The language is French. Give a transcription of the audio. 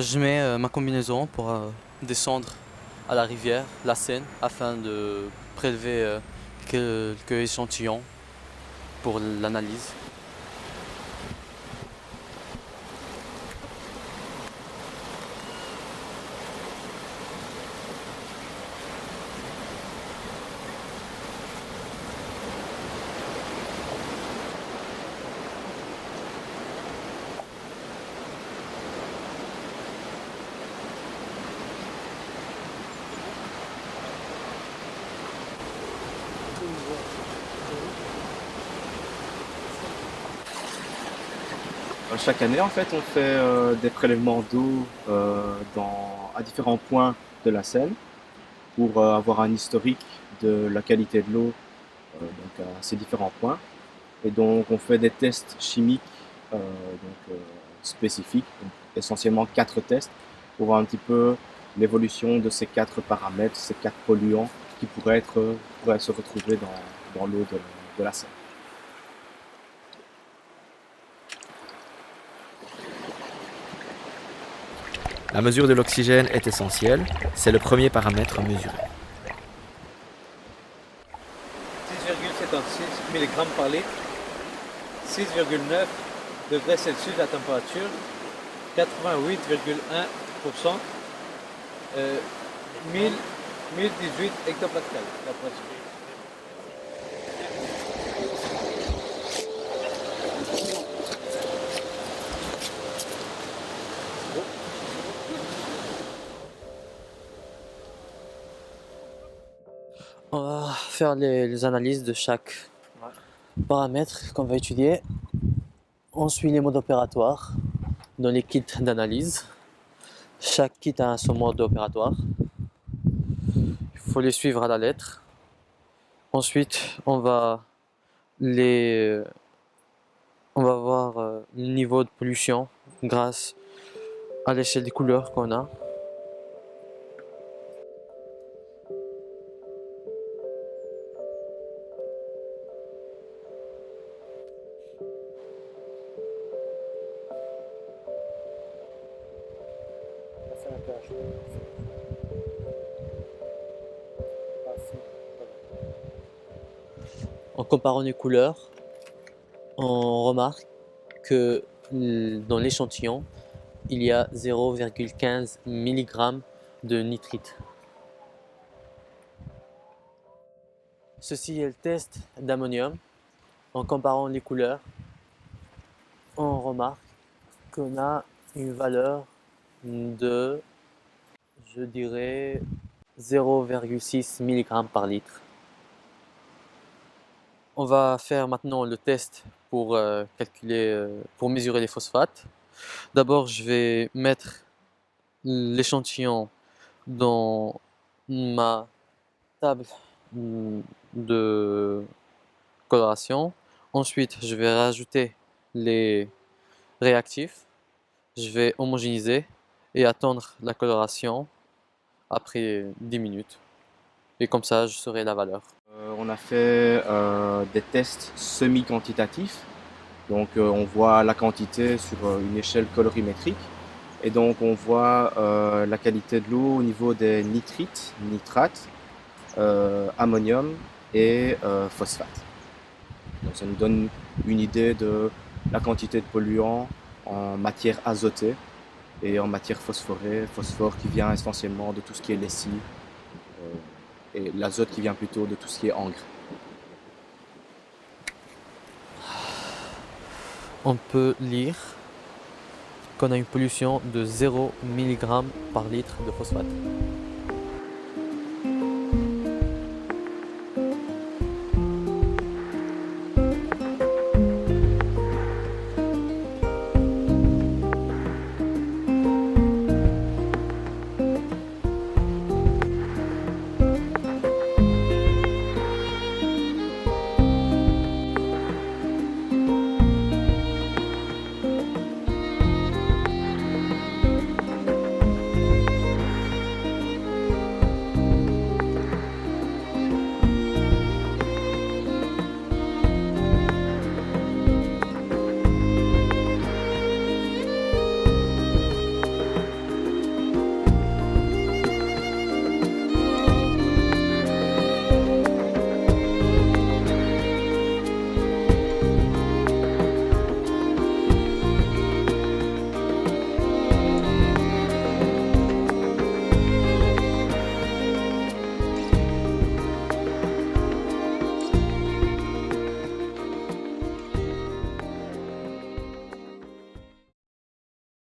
Je mets ma combinaison pour descendre à la rivière, la Seine, afin de prélever quelques échantillons pour l'analyse. Chaque année, en fait, on fait des prélèvements d'eau à différents points de la Seine pour avoir un historique de la qualité de l'eau à ces différents points. Et donc, on fait des tests chimiques spécifiques, donc essentiellement 4 tests pour voir un petit peu l'évolution de ces 4 paramètres, ces 4 polluants qui pourraient se retrouver dans l'eau de la Seine. La mesure de l'oxygène est essentielle, c'est le premier paramètre mesuré. 6,76 mg par litre, 6,9 degrés Celsius la température, 88,1%, 1018 hectopascales la pression. On va faire les analyses de chaque paramètre qu'on va étudier. On suit les modes opératoires dans les kits d'analyse. Chaque kit a son mode opératoire. Il faut les suivre à la lettre. Ensuite, on va voir le niveau de pollution grâce à l'échelle des couleurs qu'on a. En comparant les couleurs, on remarque que dans l'échantillon, il y a 0,15 mg de nitrite. Ceci est le test d'ammonium. En comparant les couleurs, on remarque qu'on a une valeur de, je dirais, 0,6 mg par litre. On va faire maintenant le test pour pour mesurer les phosphates. D'abord, je vais mettre l'échantillon dans ma table de coloration. Ensuite, je vais rajouter les réactifs. Je vais homogénéiser et attendre la coloration après 10 minutes. Et comme ça, je saurai la valeur. On a fait des tests semi-quantitatifs. Donc on voit la quantité sur une échelle colorimétrique. Et donc on voit la qualité de l'eau au niveau des nitrites, nitrates, ammonium et phosphate. Donc ça nous donne une idée de la quantité de polluants en matière azotée et en matière phosphorée, phosphore qui vient essentiellement de tout ce qui est lessive et l'azote qui vient plutôt de tout ce qui est engrais. On peut lire qu'on a une pollution de 0 mg par litre de phosphate.